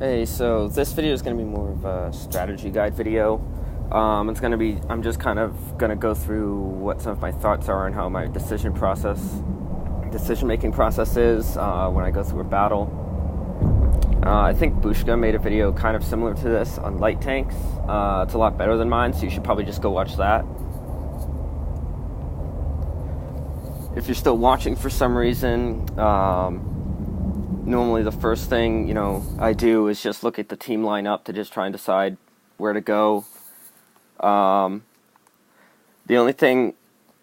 Hey, so this video is going to be more of a strategy guide video. I'm just kind of going to go through what some of my thoughts are and how my decision-making process is when I go through a battle. I think Bushka made a video kind of similar to this on light tanks. It's a lot better than mine, so you should probably just go watch that. If you're still watching for some reason, normally the first thing, I do is just look at the team lineup to just try and decide where to go. The only thing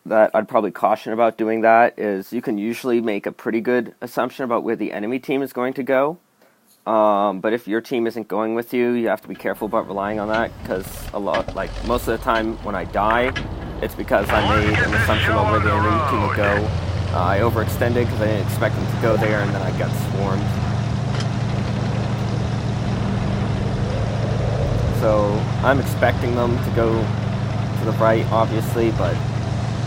that I'd probably caution about doing that is you can usually make a pretty good assumption about where the enemy team is going to go. But if your team isn't going with you, you have to be careful about relying on that, because most of the time when I die, it's because I made an assumption about where the enemy team would go. I overextended because I didn't expect them to go there, and then I got swarmed. So I'm expecting them to go to the right, obviously, but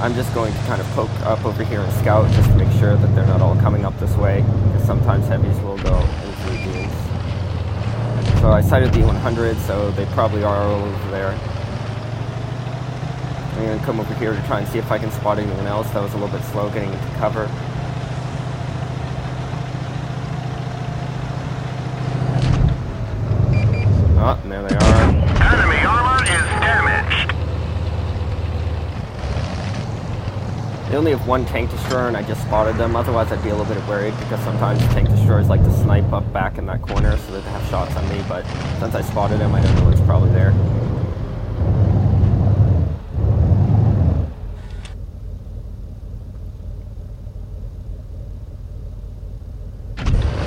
I'm just going to kind of poke up over here and scout just to make sure that they're not all coming up this way, because sometimes heavies will go into the dunes. So I sighted the 100, so they probably are all over there. I'm going to come over here to try and see if I can spot anyone else that was a little bit slow getting into cover. Oh, and there they are. Enemy armor is damaged. They only have one tank destroyer, and I just spotted them. Otherwise, I'd be a little bit worried, because sometimes tank destroyers like to snipe up back in that corner so that they have shots on me, but since I spotted him, I don't know it's probably there.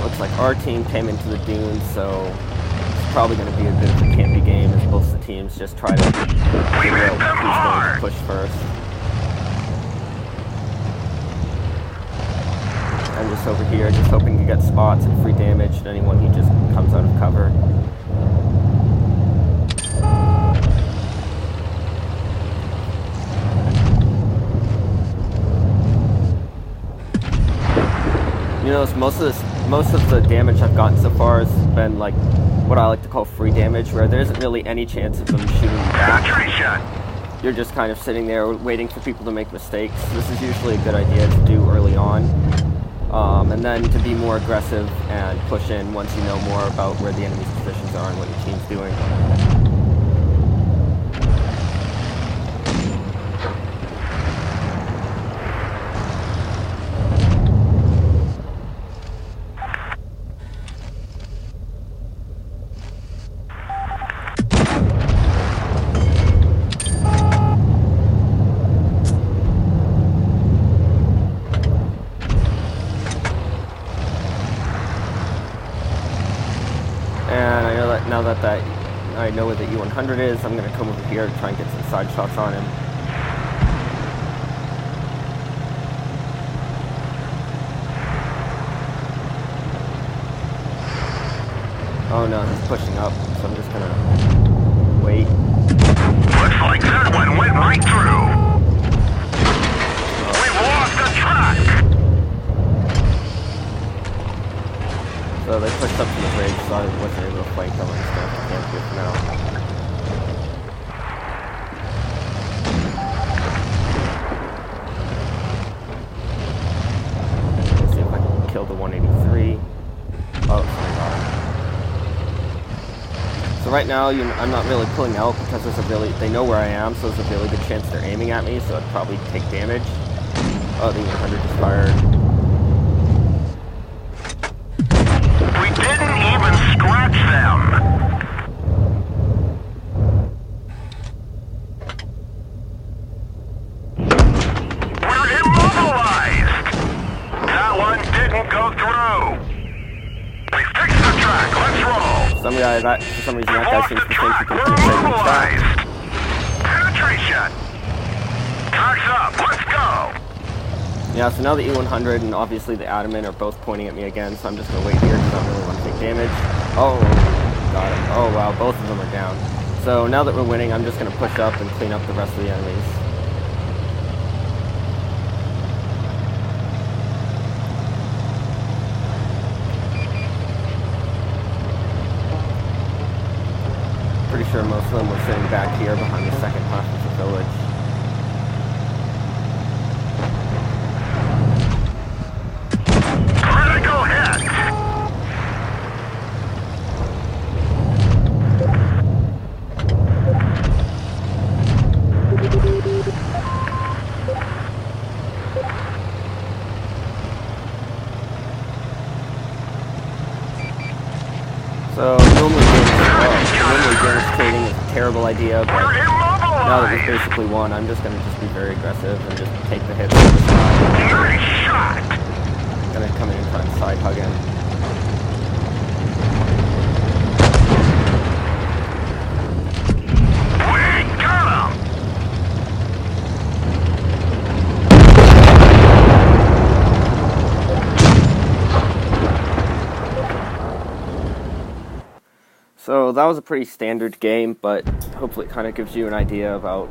Looks like our team came into the dunes, so it's probably going to be a bit of a campy game as both the teams just try to figure out who's going to push first. I'm just over here, just hoping to get spots and free damage to anyone who just comes out of cover. Most of the damage I've gotten so far has been like what I like to call free damage, where there isn't really any chance of them shooting you back. You're just kind of sitting there waiting for people to make mistakes. This is usually a good idea to do early on, and then to be more aggressive and push in once you know more about where the enemy's positions are and what your team's doing. And I know where the E100 is, I'm going to come over here and try and get some side shots on him. Oh no, he's pushing up, so I'm just going to wait. Looks like that one went right through. We've lost the track. So they pushed up to the bridge, so I wasn't able to flank them. I'm just going to have to camp here for now. Let's see if I can kill the 183. Oh, sorry. So right now, I'm not really pulling out because they know where I am, so there's a really good chance they're aiming at me, so I'd probably take damage. Oh, the 100 just fired. Scratch them. We're immobilized. That one didn't go through. We fixed the track. Let's roll. For some reason, that guy seems to think he can we're immobilized. Penetration. Cocks up. Let's go. Yeah, so now the E100 and obviously the Adamant are both pointing at me again, so I'm just going to wait here because I don't really want to take damage. Oh, got him. Oh, wow, both of them are down. So now that we're winning, I'm just going to push up and clean up the rest of the enemies. pretty sure most of them were sitting back here behind the second half of the village. Critical hit! So normally damage trading is a terrible idea, but We're now that we've immobilized! basically won, I'm just gonna be very aggressive and just take the hits on the side. Nice shot! Gonna come in and try and side hug him. We got him! So that was a pretty standard game, but hopefully it kind of gives you an idea about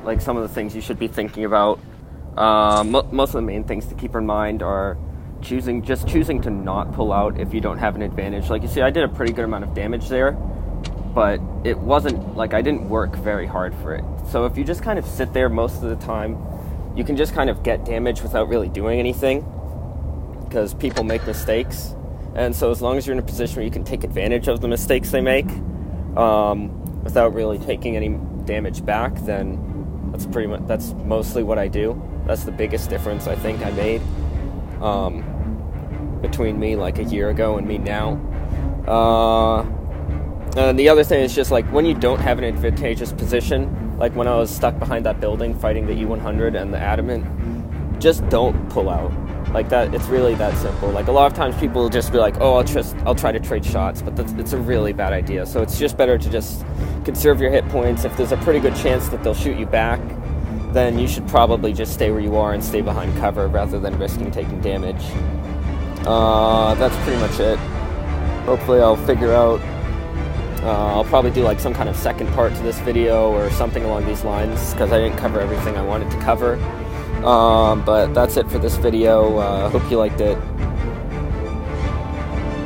like some of the things you should be thinking about. Most of the main things to keep in mind are choosing to not pull out if you don't have an advantage. Like you see, I did a pretty good amount of damage there, but it wasn't like I didn't work very hard for it. So if you just kind of sit there most of the time, you can just kind of get damage without really doing anything, because people make mistakes. And so as long as you're in a position where you can take advantage of the mistakes they make without really taking any damage back, then that's mostly what I do. That's the biggest difference I think I made between me like a year ago and me now. And the other thing is just like when you don't have an advantageous position, like when I was stuck behind that building fighting the E100 and the Adamant, just don't pull out. Like that, it's really that simple. Like a lot of times people will just be like, oh, I'll try to trade shots, but it's a really bad idea. So it's just better to just conserve your hit points. If there's a pretty good chance that they'll shoot you back, then you should probably just stay where you are and stay behind cover rather than risking taking damage. That's pretty much it. Hopefully I'll figure out, I'll probably do like some kind of second part to this video or something along these lines, because I didn't cover everything I wanted to cover. But that's it for this video. Hope you liked it.